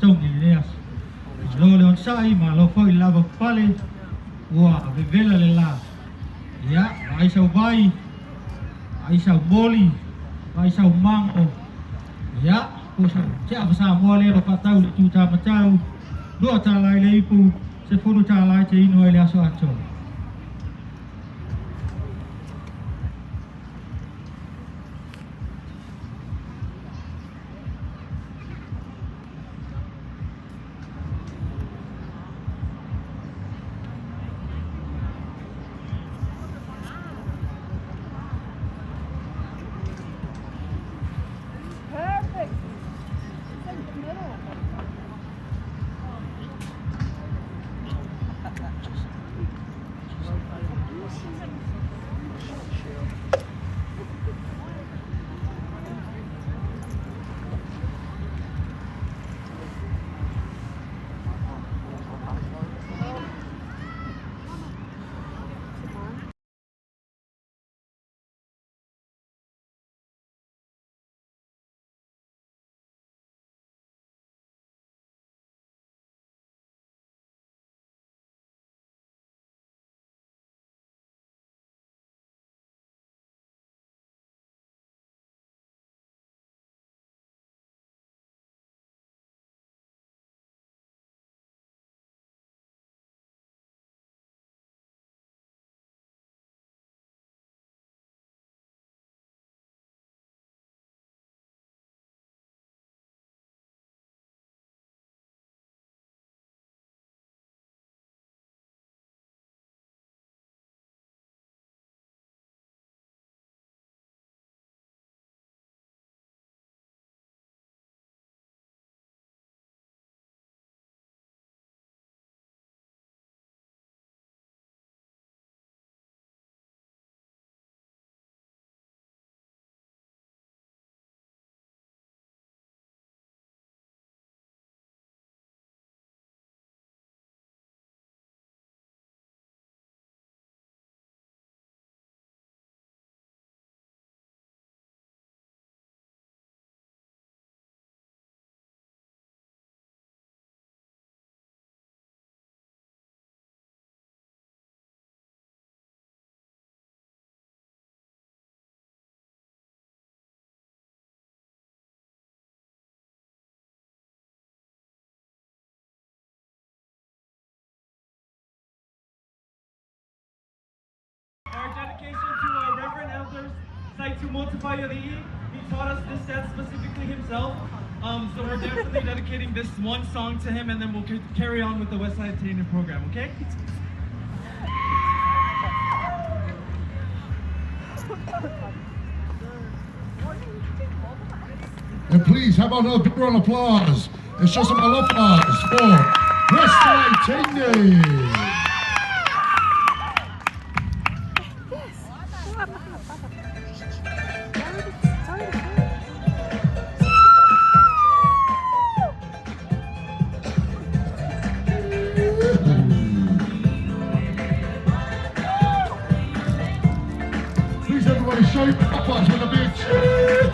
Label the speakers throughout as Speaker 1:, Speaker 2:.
Speaker 1: Tông gì đây à? Lô leon sai mà lô phơi la bọc pale. Wah, bevela lela. Ya, ai sau vai. Ai sau boli. Ai sau mango. Ya, pusa. Siapa sama le lo patau tu ta macau. Dua ta lai le ipu. Sepuluh ta lai te ino ele aso aso.
Speaker 2: Our dedication to our Reverend Elders, Sai Tumotafai Ali'i. He taught us this dance specifically himself. So we're definitely dedicating this one song to him, and then we'll carry on with the West Side Training program, okay?
Speaker 3: And please, how about a big round of applause? And show some love applause for West Side Training. Please, everybody, show your applause with a big cheer.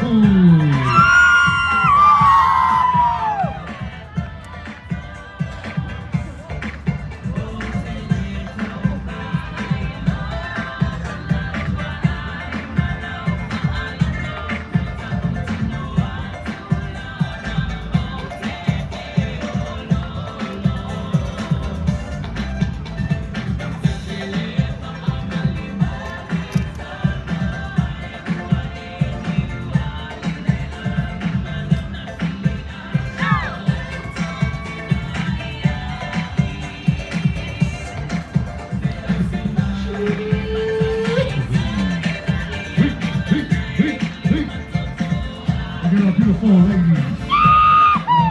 Speaker 3: Beautiful ladies.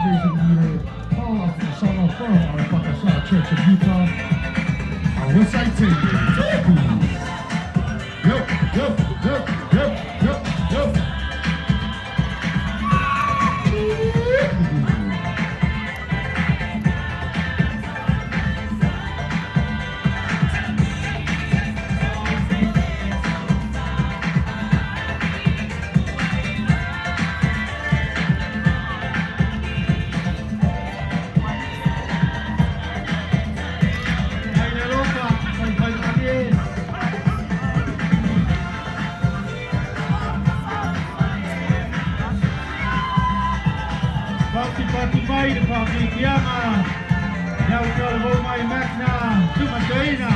Speaker 3: Basically, Paul from the Samoan from our Pakistan Church of Utah. Our West Side Training. Yep.
Speaker 1: sepatu mai di pagi kiama. Yau kalau mai makna cuma joina.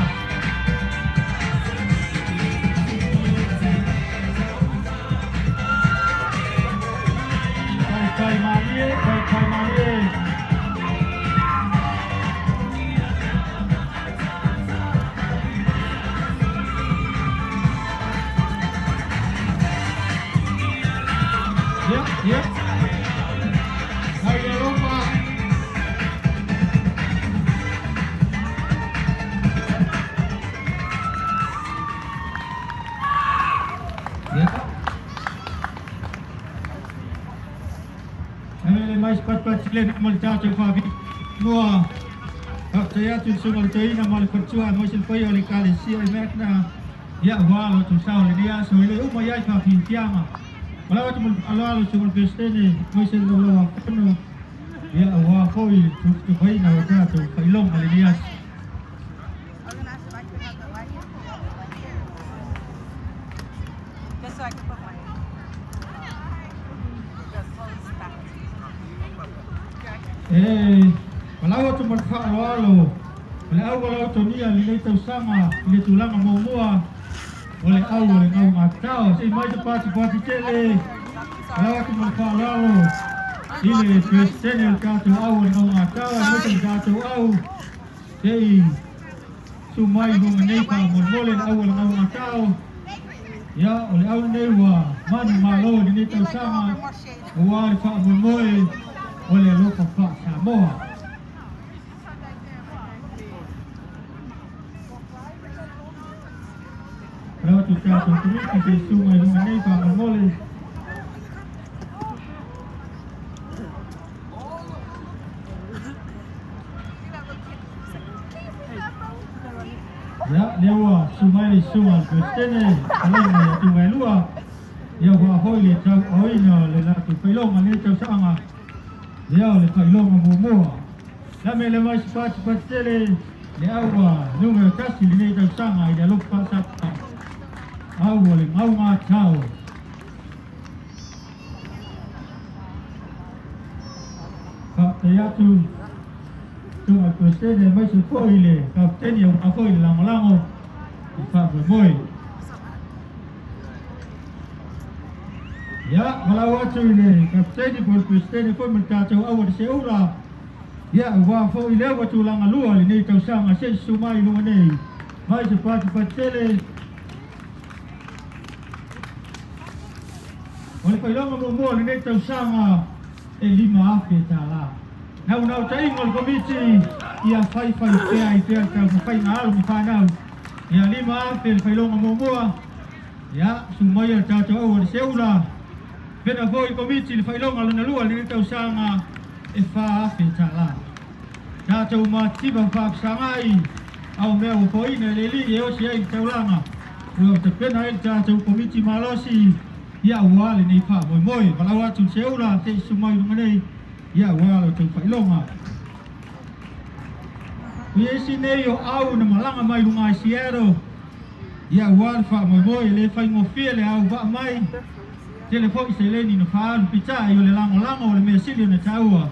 Speaker 1: Kai manie. Ya. Hai lupa. Ya. Mais pat sila mal chacho fabi. Noa. Saya tu sungal taina mal percua mo silpai oli kali si ai makna. Ya walo tu saul dia so ile umaya fa pintiama. Kalau tu ala sungal pestene mo sil lo kono. Ya wa foi tu bai na wata tu kailong ali dia.
Speaker 4: Just so I can put my
Speaker 1: kalau tu merfa walo, kalau tu ni ali tu sama, ali tulang mua, oleh ngau matau, si mai cepat cele. Kalau tu merfa walo, ini Kristen katu ngau matau, mungkin katu si sumai mengenai boleh ngau matau. Ya, oleh newa, man malo ini tu sama, wal fa mulmoi. Oleh lupa Pak Samoan. Kalau kita terus kita sungai ini Pak Mulmoi. Ya, dewa sungai Kristen kalau sungai luar. Ya, hoi le tau oina le la tu pelong ani tau sanga. Dia oleh kailong mua. Lame le mai cepat tele. Dia awa nunga kasih ni tau sanga dia lupa sapa. Oleh mau matau. Kak saya tu aku sini mai sepoi le. Kak teni aku lang. Ifa bermoi. Ya, kalau waktu ini kapten di Kristen pun mencacau awal seula. Ya, wafo ile waktu lang alua ini kau sang asyik sumai lu ni. Mai cepat tele. Oleh kau lang mau ini kau sang lima kita lah. Nau cai ngol komisi. Ya fai ai kau fai ngal mifanau. Ya lima kau lang mau. Ya, sumai cacau awal seula. Bena foi komiti failong alun alua ni tau sanga fa fetala. Ya tau mati bang fa sangai. Au meu foi na leli eu sia tau langa. Ro te pena el tau komiti malosi. Ya wale ni fa moi kalau tu seula te sumai ngane. Ya wale tau failonga. Yesi ne yo au na malanga mai lunga siero. Ya wale fa moi le fa ngofie le au ba mai. Telefon seleni no faal picha yo le lango le mesili na taua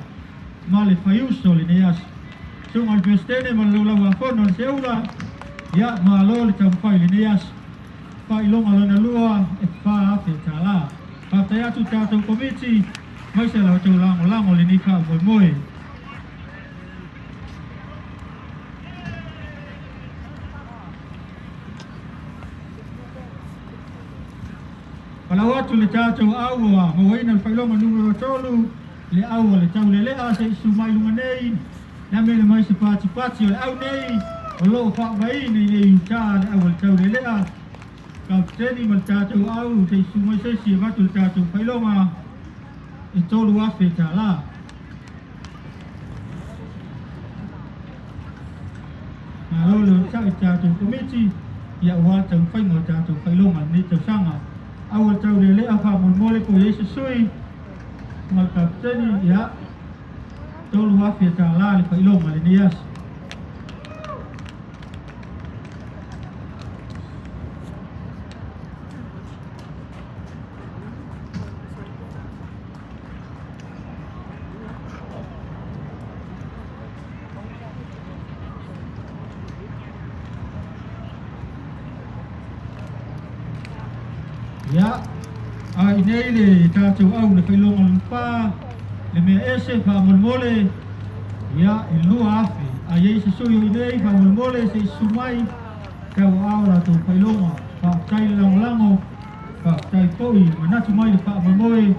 Speaker 1: male fayuso le neas sungal pestene malula wa fono seula ya malo le tampai le neas pai longa lana lua e fa fetala pa taya tu tatu komiti mai se la tu lango le nika moi kalau waktu le tatu awa mawaina failonga numero 3 le awa le tau le a se sumai lunganei na me le mai cepat le au nei lo fa vai nei ta le awa le tau le a kapteni mal tatu au se sumai se si va tu tatu failonga e tolu afeta la alo le tatu komiti ya wa tau fai mo tatu failonga ni tau sanga awal tahu dia apa mulmole ko Yesus sui maka tadi ya tolu afya taala li failong alinias nei le tātou au le whailonga lumpa, le mea ese whaamolmole, ia e lua afe, a iei se sui o nei whaamolmole se sumai, kau aura tō whailonga, whaatai lango, whaatai poi, manatu mai le whaamolmole,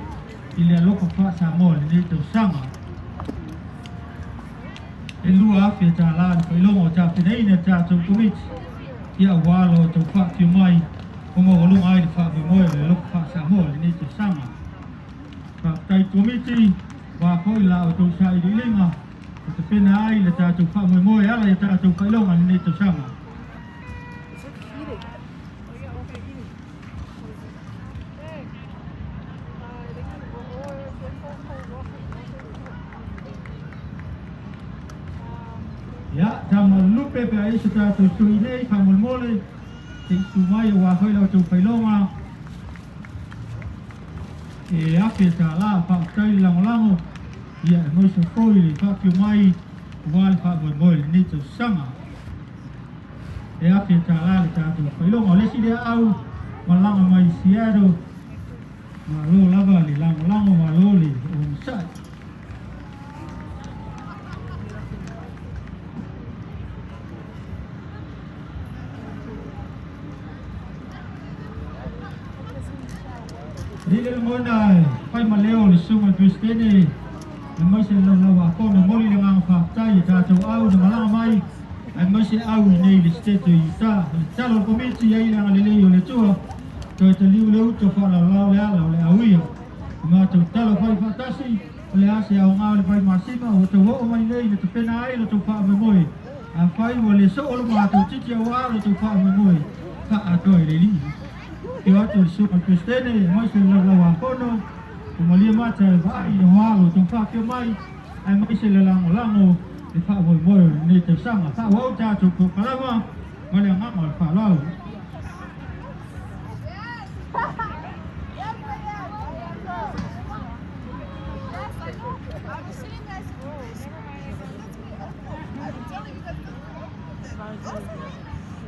Speaker 1: i le aloka wha Samoa le nei tau sanga. E lua afe tā la le whailonga o tā whineina tātou komiti, ia walo tō whaakio mai, o mawalunga ai le whaamolmole le aloka wha Samoa le nei tau sanga. Whaatai komiti, wa koi la o tau sa i rilinga, o te pena ai le tātou whaamolmole ala e tātou whailonga le nei tau sanga. Ya, tama lupe pe ai se tātou sui nei whaamolmole, te sumai o wa koi la o tau whailonga, e ape tā la whaatai lango, ia e moisa fōi le whakio mai wale whaamolmole le nei tau sanga. E ape tā la le tātou whailonga, o lesi lea au, malanga mai Seattle, ma lo lava le lango, ma lo le o Masai. Rile mona pai maleo le sunga Kristene, le maise lau a kona moli le nganga whaatai e tātou au na malanga mai, ai maise au nei le steto i tā. Le talo komiti ai le ngalelei o le tua, toi te liu le uto whala lau le ala o le auia. Mātou talo pai whaatasi, o le ase au ngā le pai masima, o te woo mai nei le te pena ai le tau whaamemoe. A whai wa le so olo mātou titi au a le tau whaamemoe, ka atoi le lii. Ke watu le sunga Kristene, maise lau a kono, o malia mata e vai e walo, tong whakio mai, ai maise le lango, le whaamoe nei te sanga. Whao tātou ko kalama, male a ngama le whaalau.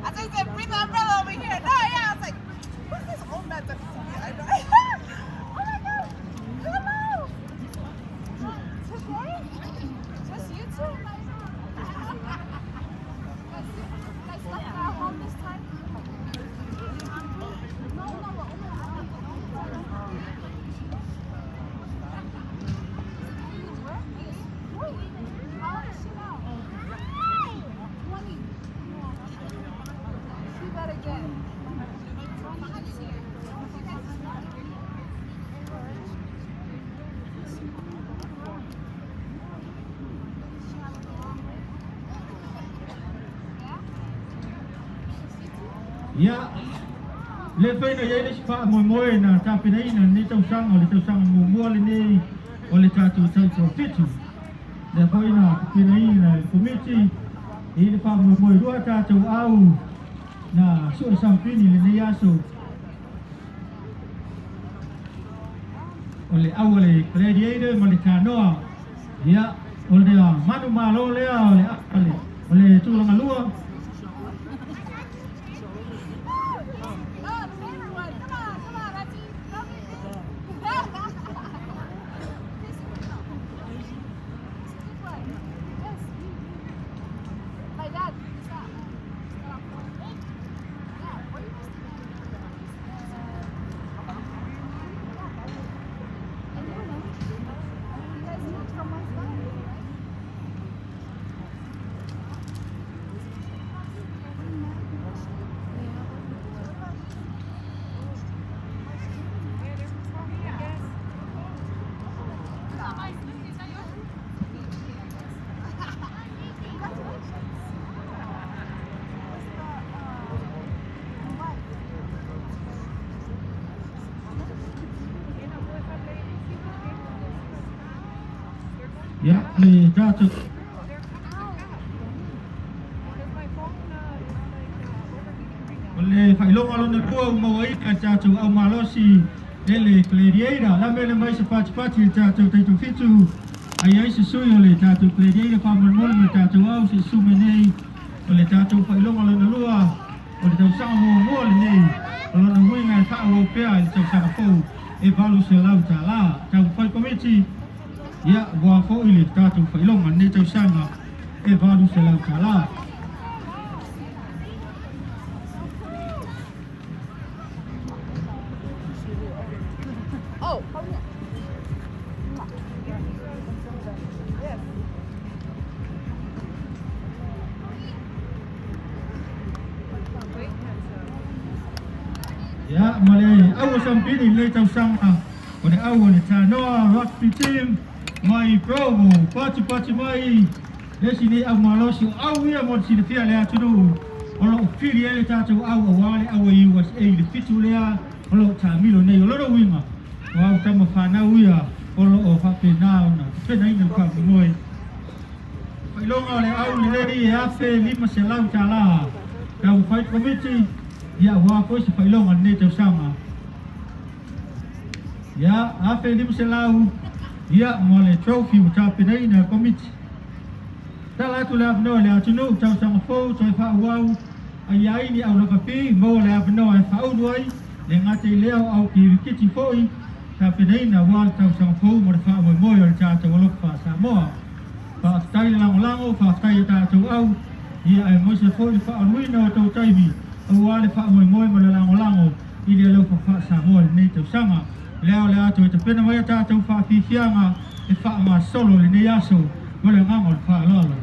Speaker 4: I think they bring the umbrella over here. No, yeah, I was like, what's this old man talking to me? I know. Oh my god. Hello. Today? Just you two? Like stuff at home this time? No, we're only how old is she now? 20. She better get.
Speaker 1: Ya, le whaina iei le si whaamoe na tāpina ina ni tau sanga, o le tau sanga mua le nei, o le tātou tau fitu. Le whaina tāpina ina le komiti, i le whaamoe rua tātou au, na sua sampini le nei aso. O le au o le gladiator, ma le tānoa, ia, o le manu malo lea, o le tūlanga lua. Ya, le tātou. O le whailonga lona kua umawai ka tātou au malosi e le gladiator. La mele mai se pati tātou teitu fitu. Ai se sui o le tātou gladiator whaamolmole me tātou au se sume nei. O le tātou whailonga lona lua. O le tau sanga mua le nei. O lona winga e whaau pea i le tau sanga fau. e valu se lau ta la tau whai komiti ia wā fo i le tātou whailonga ne tau sanga e valu se lau ta la.
Speaker 4: Oh,
Speaker 1: Ya, malai awa sampini le tau sanga o ne awa le tanoa rugby team mai provo pati mai le sini au malosi o au ia mo sini fia le atunu o lo fili ele tātou au awale awa USA le fitu lea o lo tamilo nei o loro winga o au tama whanau ia o lo o whapenao na pena ina kwa moi whailonga o le au le reri e afe lima se lau tala tau fight committee ia wā koe se whailonga ne tau sanga. Ia, afe lima se lau, ia mo le trophy o tāpenei na komiti. Tala atu le apanoa le atunu, tau sanga fōu, toi whauau, a iai ni au lakapi, mo le apanoa e whaunuai, le ngate leo au ki rikiti fōi, tāpenei na wā tau sanga fōu, mo le whaamoi moi o le tātou alofa Samoa. Whaaftai le lango, whaaftai e tātou au, ia e moise fōi le whaanuina o tau taimi, au ale wha moi moi mo le lango i le lau wha Samoa le nei tau sanga. Leo le ato e te pena mai a tātou wha whiwhianga e wha ngā solo le nei aso mo le ngango le wha lalo.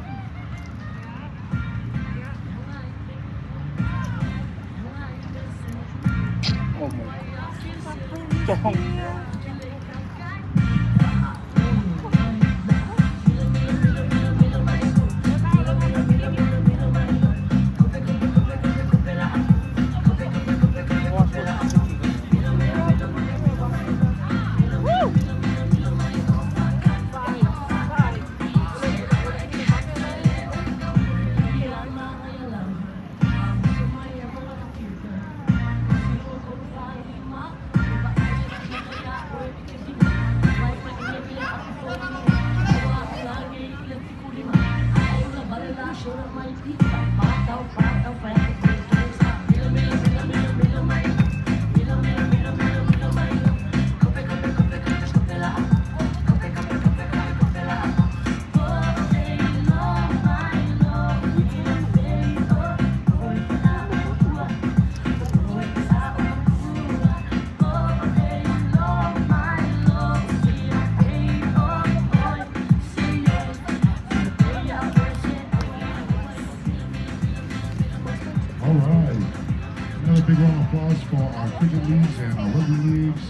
Speaker 3: Big round of applause for our cricket leagues and our rugby leagues.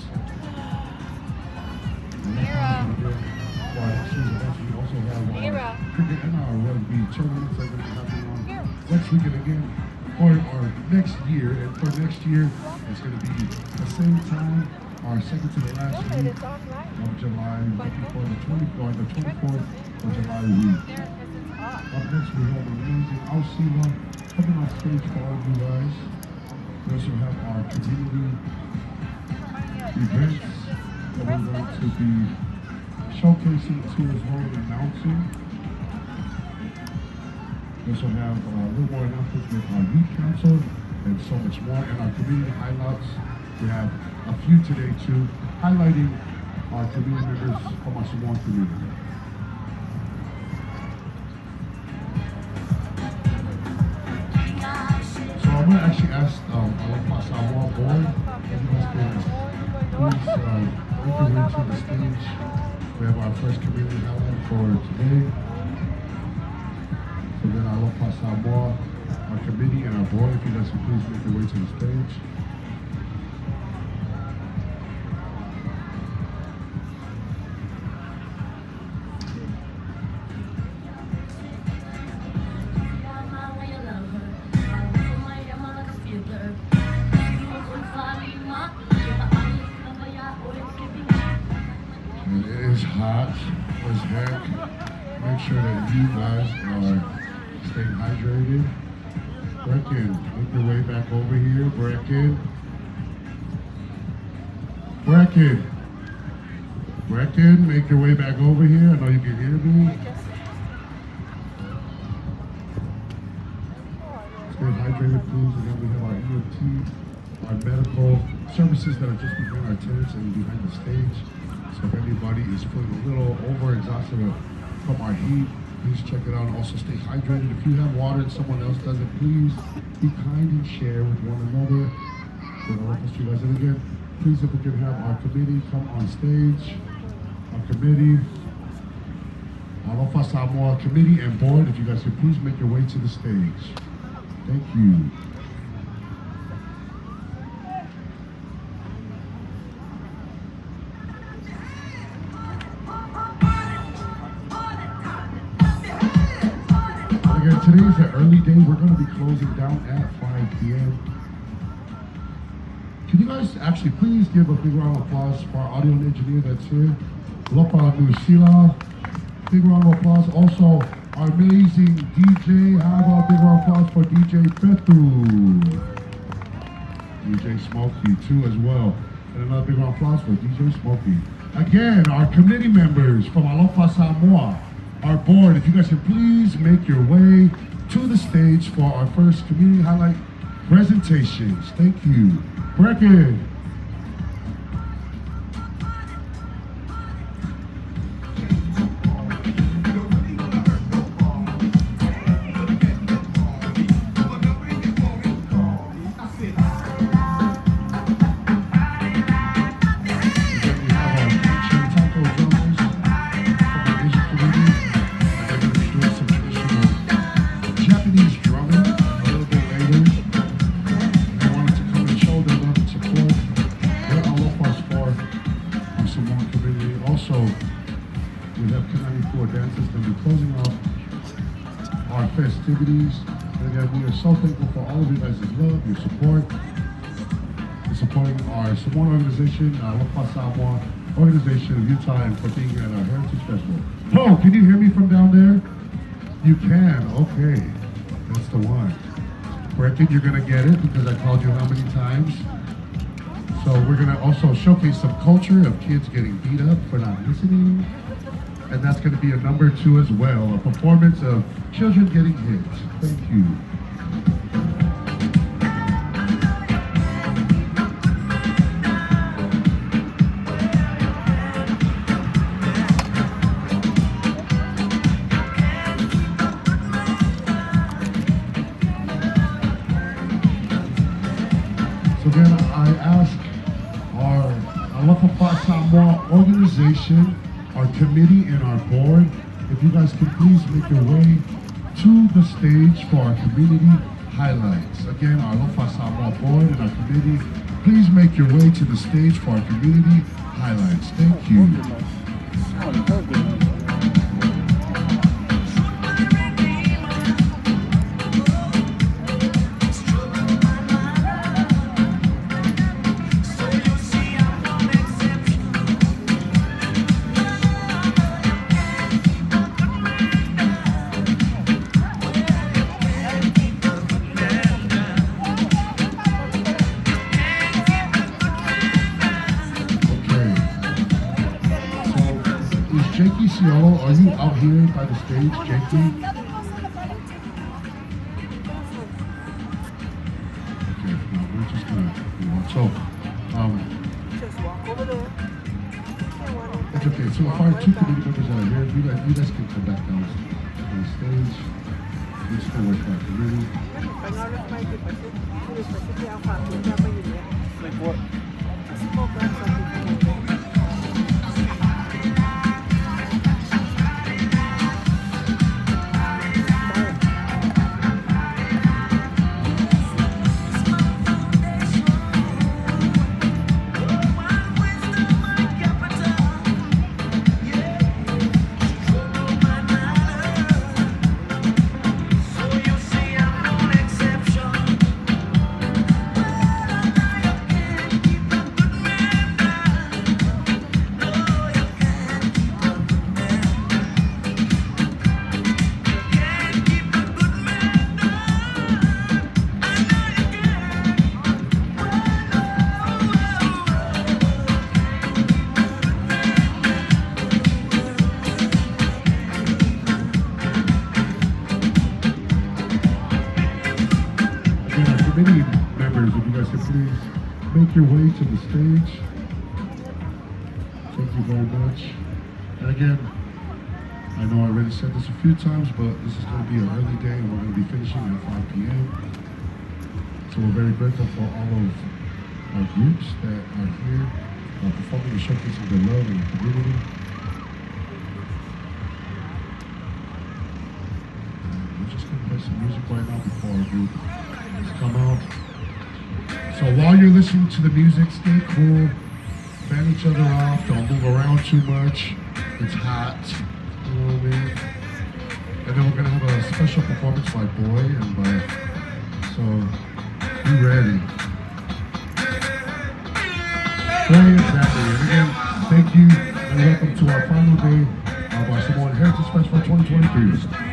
Speaker 3: We also have our cricket and our rugby tournaments that are going to be happening on next weekend again. Or next year, and for next year, it's going to be the same time, our second to the last week of July, looking for the 24th of July week. Up next, we have an amazing Aussie coming on stage for all of you guys. We also have our community events that we're going to be showcasing to as well and announcing. We also have a little more announcements with our youth council and so much more. And our community highlights, we have a few today too, highlighting our community members from our Samoan community. I'm going to actually ask our Samoan board if you guys can please make your way to the stage. We have our first community highlight for today. So then I love Samoa, our committee and our board, if you guys can please make your way to the stage. Hot as heck. Make sure that you guys are staying hydrated. Brecken, make your way back over here. Brecken. Brecken, make your way back over here. I know you can hear me. Stay hydrated, please. And then we have our EMT our medical services that are just behind our tents and behind the stage. So if anybody is feeling a little overexhausted from our heat, please check it out. Also stay hydrated. If you have water and someone else doesn't, please be kind and share with one another. So I'll help you guys. And again, please, if we can have our committee come on stage. Our committee, Alofa Samoa committee and board, if you guys could please make your way to the stage. Thank you. Again, today is an early day. We're going to be closing down at 5 p.m. Can you guys actually please give a big round of applause for our audio engineer that's here? Lopa Nusila. Big round of applause. Also, our amazing DJ. Have a big round of applause for DJ Petru. DJ Smokey too as well. And another big round of applause for DJ Smokey. Again, our committee members from Alofa Samoa, our board, if you guys can please make your way to the stage for our first community highlight presentations. Thank you. Brecken. Festivities. And again, we are so thankful for all of you guys' love, your support, and supporting our Samoan organization, Alofa Samoa organization of Utah, and for being at our Heritage Festival. Oh, can you hear me from down there? You can, okay. That's the one. Brecken, you're gonna get it because I called you how many times? So we're gonna also showcase some culture of kids getting beat up for not listening. And that's going to be a number 2 as well, a performance of children getting hit. Thank you. So again, I ask our Alofa Samoa organization, our committee and our board, if you guys can please make your way to the stage for our community highlights. Again, our Alofa Samoa board and our committee, please make your way to the stage for our community highlights. Thank you. Are you out here by the stage, Jakey? Okay, no, we're just gonna move on. So,
Speaker 4: Just walk over there.
Speaker 3: it's okay. So if our 2 committee members are here, you guys can come back down on the stage. We're just gonna work for our committee.
Speaker 2: Like what?
Speaker 3: if you guys could please make your way to the stage. Thank you very much. And again, I know I already said this a few times, but this is going to be an early day and we're going to be finishing at 5 p.m. So we're very grateful for all of our groups that are here performing and showcasing their love in the community. And we're just going to play some music right now before our group has come out. So while you're listening to the music, stay cool, fan each other off, don't move around too much. It's hot, you know what I mean? And then we're gonna have a special performance by Boy and by, so be ready. Exactly, and again, thank you and welcome to our final day of our Samoan Heritage Festival 2023.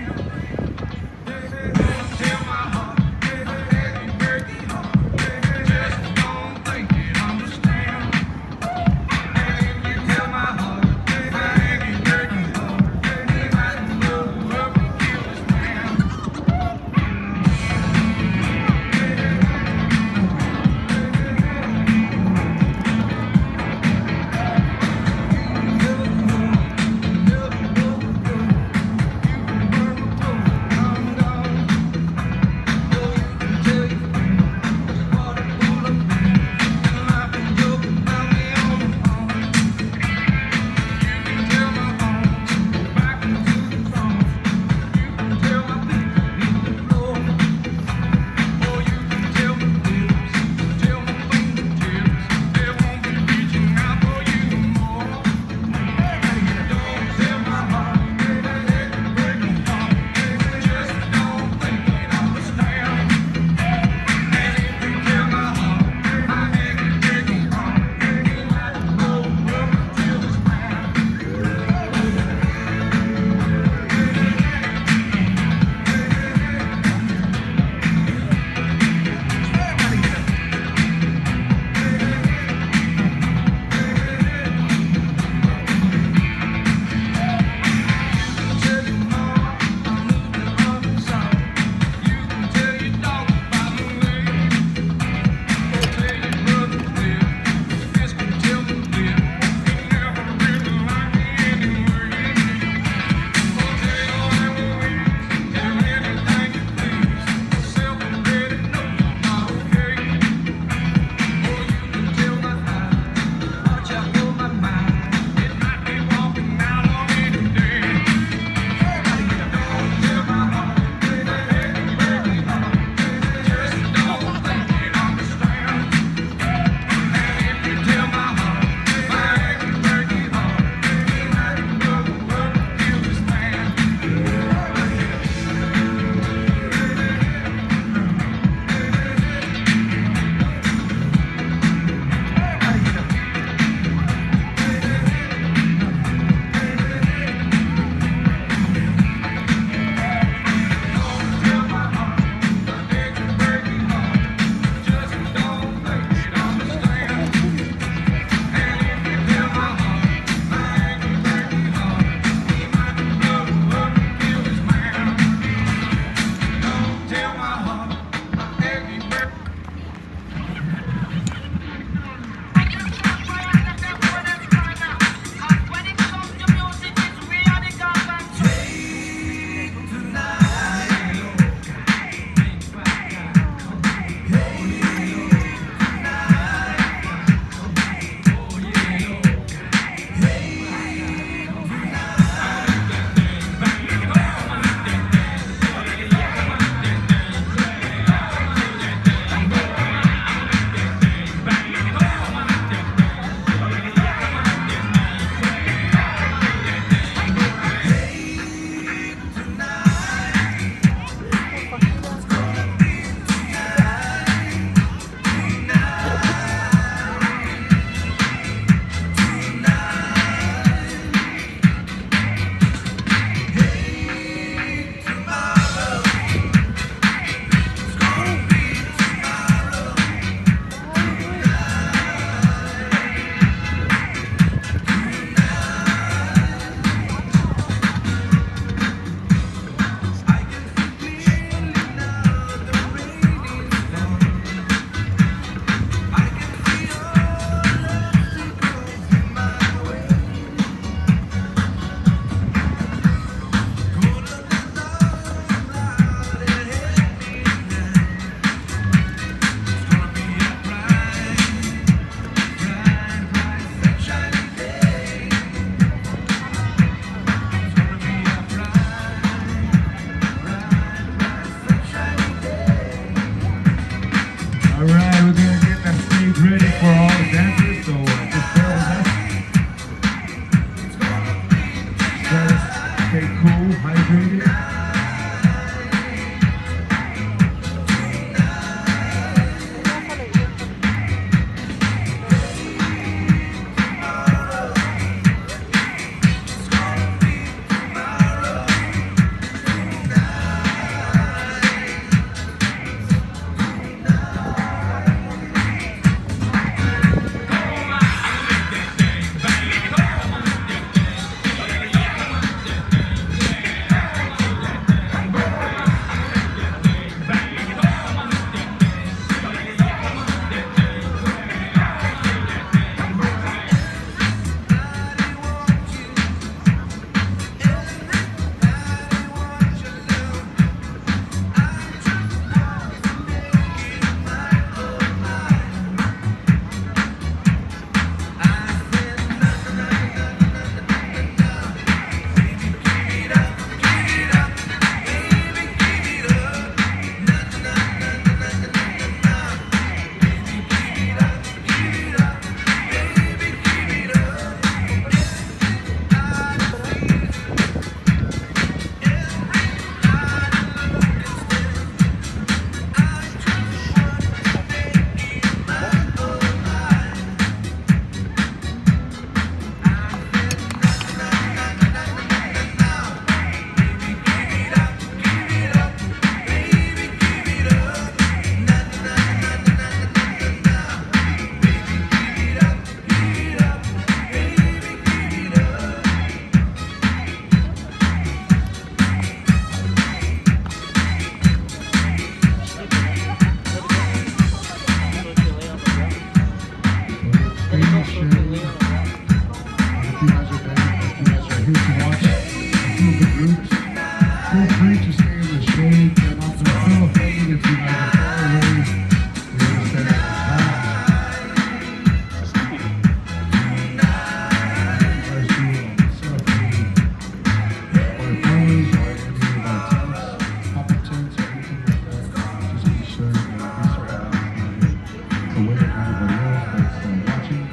Speaker 3: stage, and also fellow family if you guys are far away. We understand that it's hot. You guys do set up any or any of our tents, pop-up tents, or anything like that. Just be sure that we start the way of everybody else that's watching.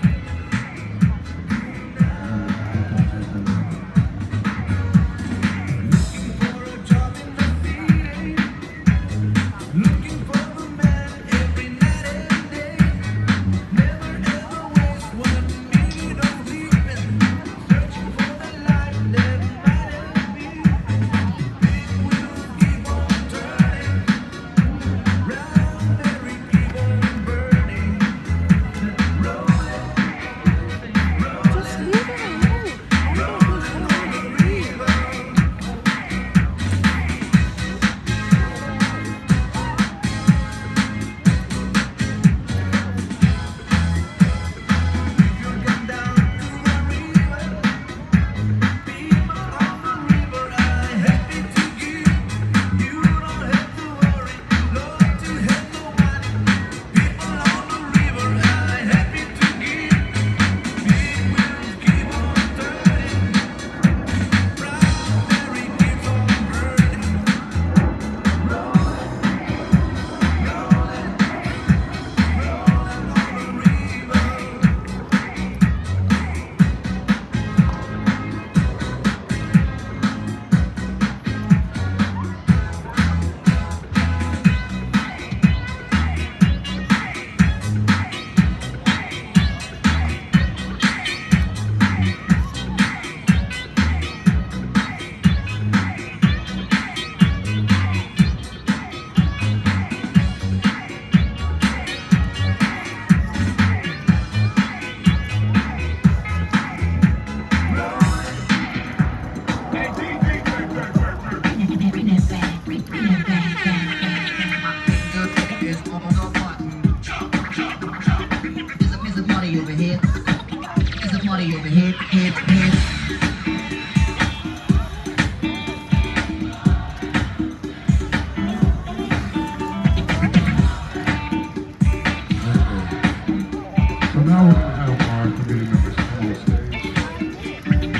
Speaker 3: So now we're going to have our committee members come on stage.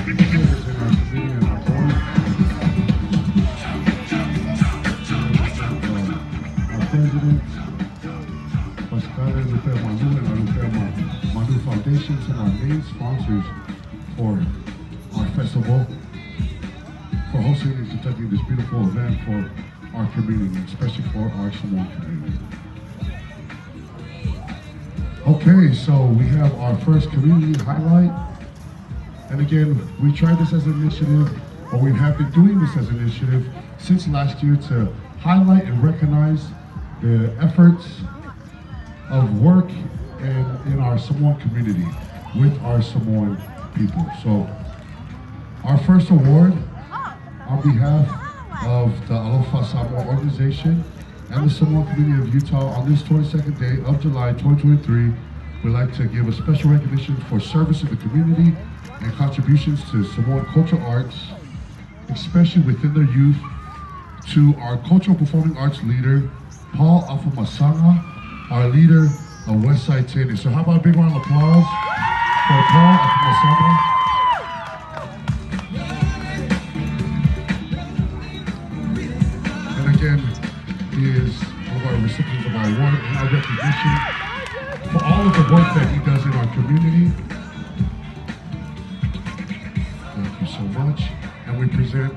Speaker 3: Represent our committee and our board. Our president, Pascal Lupe Manu and our Lupe Manu Foundations and our main sponsors for our festival, for hosting and conducting this beautiful event for our community, especially for our Samoan community. Okay, so we have our first community highlight. And again, we tried this as an initiative, or we have been doing this as an initiative since last year to highlight and recognize the efforts of work in our Samoan community with our Samoan people. So our first award on behalf of the Alofa Samoa organization and the Samoan community of Utah on this 22nd day of July 2023, we'd like to give a special recognition for service in the community and contributions to Samoan cultural arts, especially within their youth, to our cultural performing arts leader, Paul Afumasanga, our leader of Westside Tene. So how about a big round of applause for Paul Afumasanga? And again, he is one of our recipients of our award and our recognition for all of the work that he does in our community. Thank you so much. And we present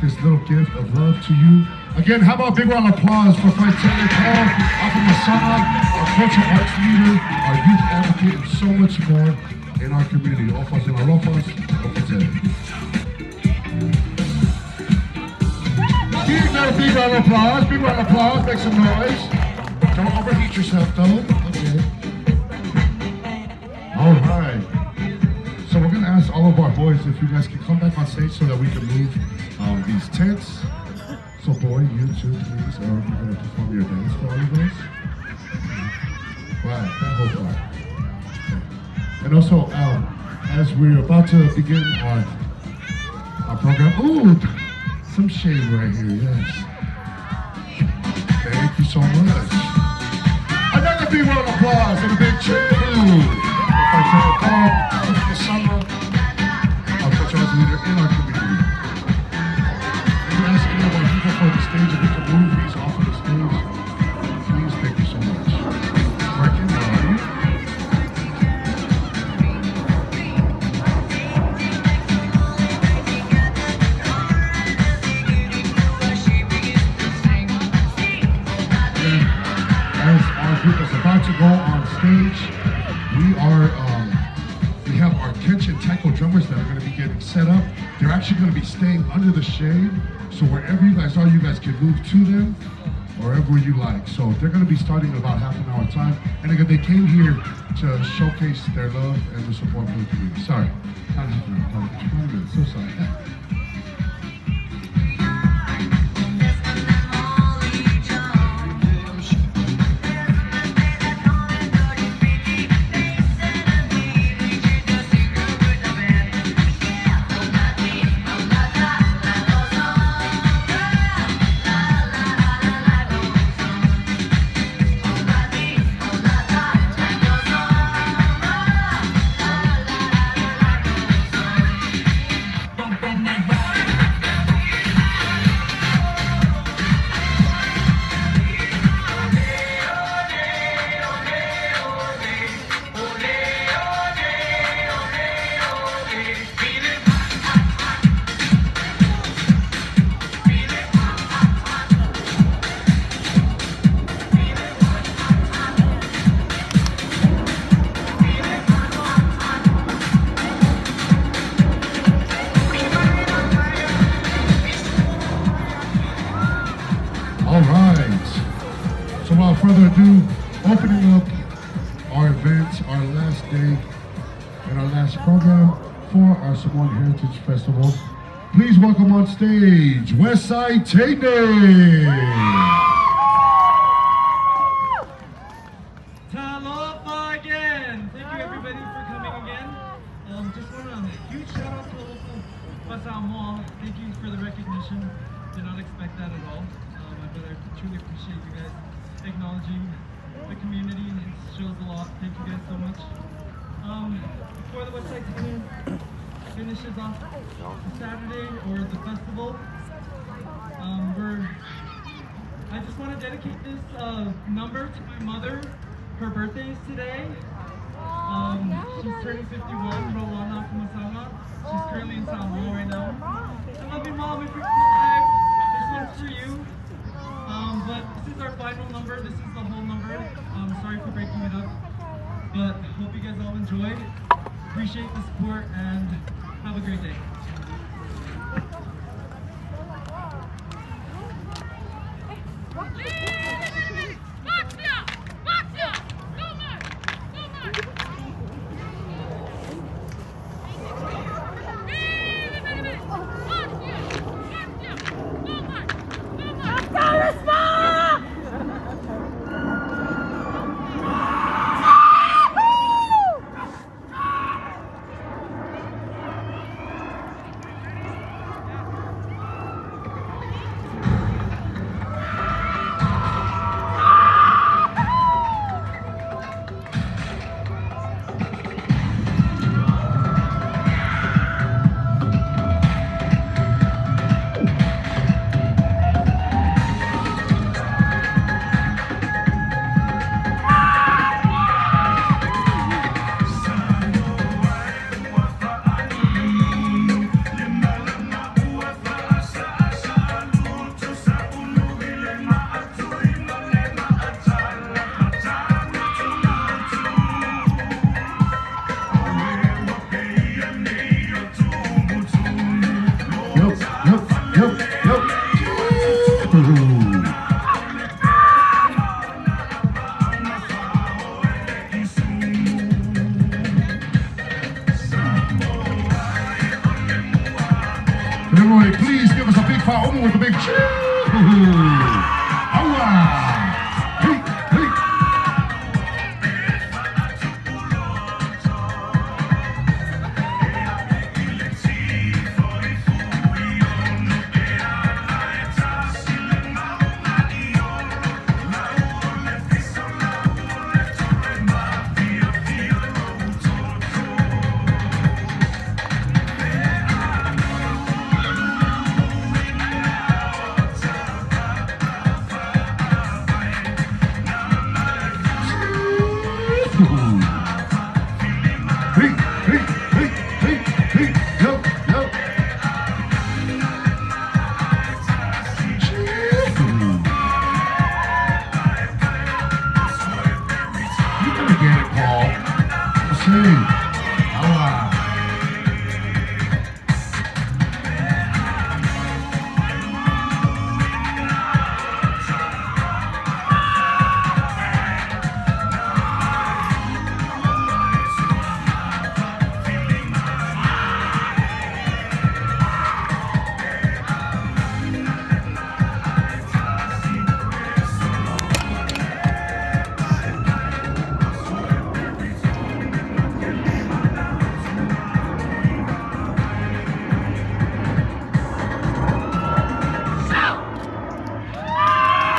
Speaker 3: this little gift of love to you. Again, how about a big round of applause for Faitele Paul Afumasanga, our cultural arts leader, our youth advocate, and so much more in our community. Ofas and Alofas, Ofas. Big round of applause, big round of applause, make some noise. Don't overheat yourself though. Okay. All right. So we're gonna ask all of our boys if you guys can come back on stage so that we can move these tents. So boy, you too, please. You're gonna perform your dance for all of us. Right, that whole part. Okay. And also, as we're about to begin our program, ooh, some shade right here, yes. Thank you so much. Another big round of applause and a big cheer. The summer of such a leader in our community. We're asking all our people for the stage if we can move these off of the stage. Please, thank you so much. Working, how are you? As our group is about to go on stage, we have our Kenshin Taiko drummers that are going to be getting set up. They're actually going to be staying under the shade, so wherever you guys are, you guys can move to them, wherever you like. So they're going to be starting in about half an hour time. And again, they came here to showcase their love and their support for the community. Sorry, not half an hour, 20 minutes, so sorry. All right. So without further ado, opening up our event, our last day and our last program for our Samoan Heritage Festival. Please welcome on stage Westside Tay.
Speaker 2: Talofa again! Thank you everybody for coming again. Just want a huge shout out to the local Samoan. Thank you for the recognition. Did not expect that at all. But I truly appreciate you guys acknowledging the community. It shows a lot. Thank you guys so much. Before the Westside Tay finishes off the Saturday or the festival, I just want to dedicate this number to my mother. Her birthday is today. She's turning 51, Rolana from Masama. She's currently in Samoa right now. I love you, Mom, if you're alive. This one's for you. But this is our final number. This is the whole number. Sorry for breaking it up. But hope you guys all enjoyed. Appreciate the support and have a great day.
Speaker 3: Everybody, please give us a big FALEO'O with a big cheer. Awa! Hey, hey.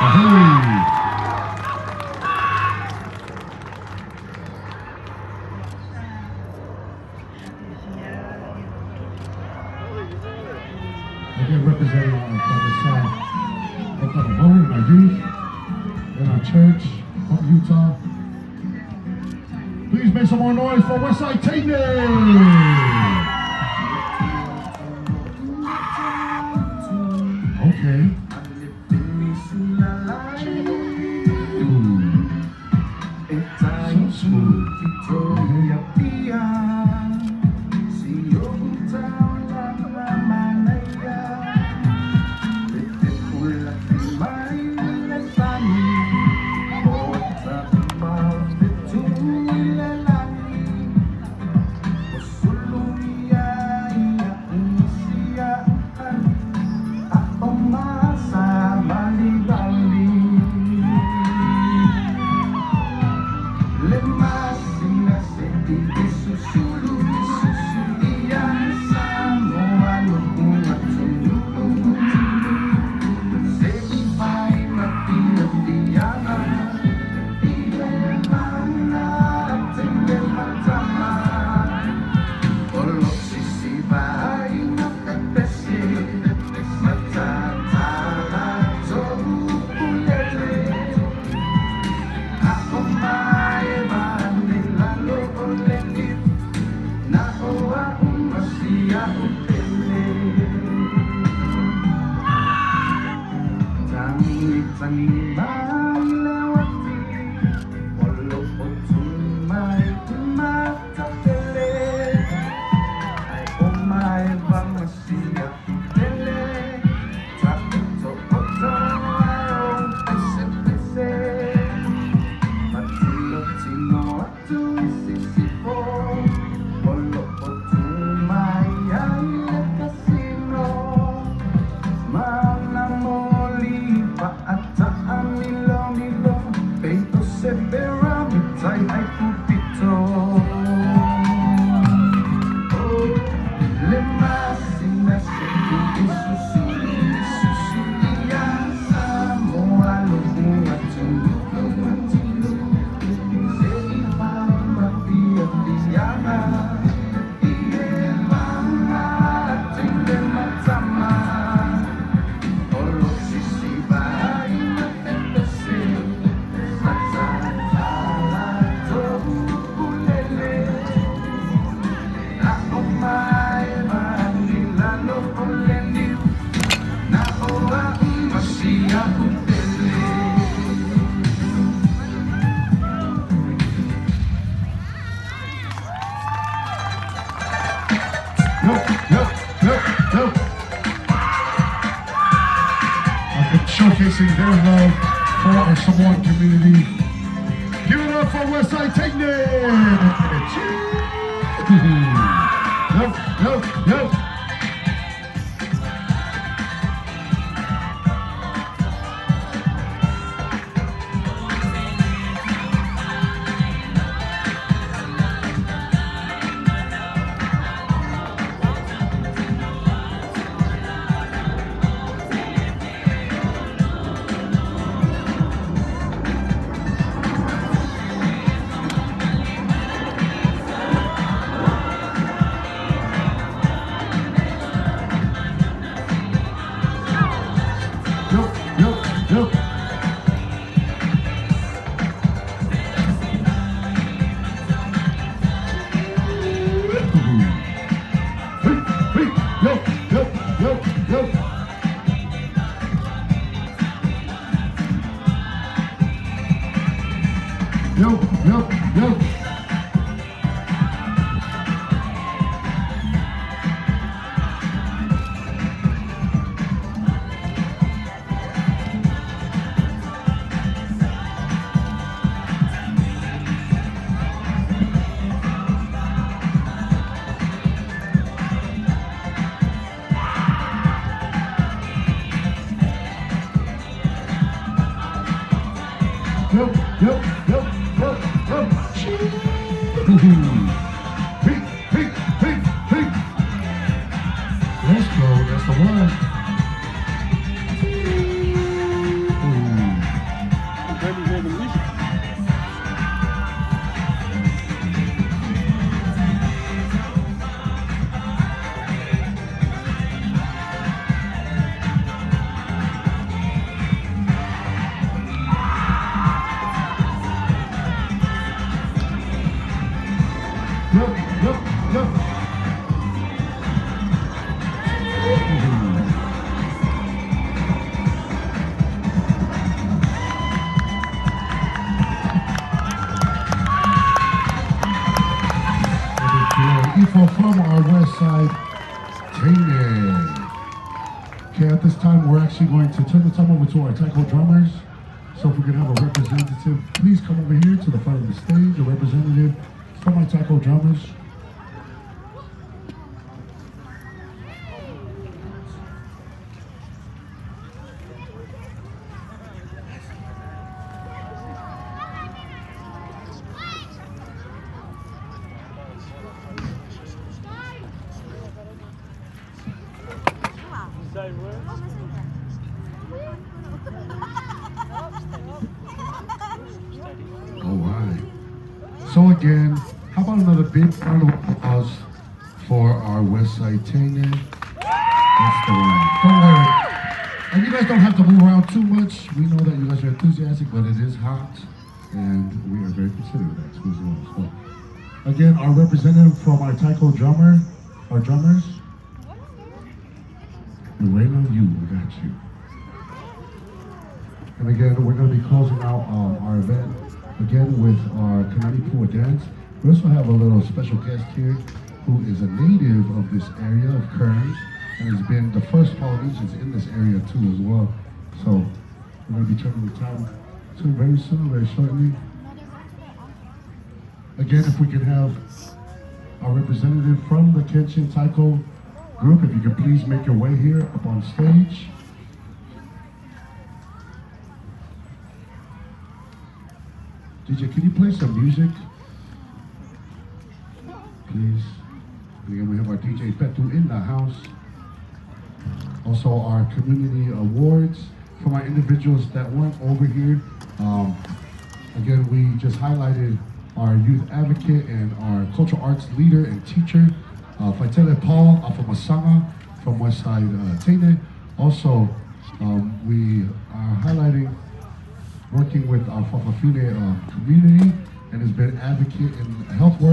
Speaker 3: Again, representing by the song of our home and our youth and our church from Utah. Please make some more noise for Westside Takedown. Okay. So smooth. Showcasing their love for our Samoan community. Give it up for Westside Takedown! Yo. Let's go, that's the one. actually going to turn the time over to our taiko drummers. So if we can have a representative, please come over here to the front of the stage, a representative from our taiko drummers. All right. So again, how about another big round of applause for our Westside Tane? That's the one. Don't worry. And you guys don't have to move around too much. We know that you guys are enthusiastic, but it is hot, and we are very considerate of that too as well. So again, our representative from our taiko drummer, our drummers. Lorena, we got you. And again, we're going to be closing out our event again with our Kanani Pua dance. We also have a little special guest here who is a native of this area of Kearns and has been the first Polynesians in this area too as well. So we're going to be turning the time to very soon, very shortly. Again, if we can have our representative from the Kenshin Taiko group, if you can please make your way here up on stage. DJ, can you play some music? Please. Again, we have our DJ Petu in the house. Also our community awards from our individuals that weren't over here. Again, we just highlighted our youth advocate and our cultural arts leader and teacher, Faitele Paul Afamasanga from Westside Tane. Also, we are highlighting working with our Fafafine community and has been advocate in health work.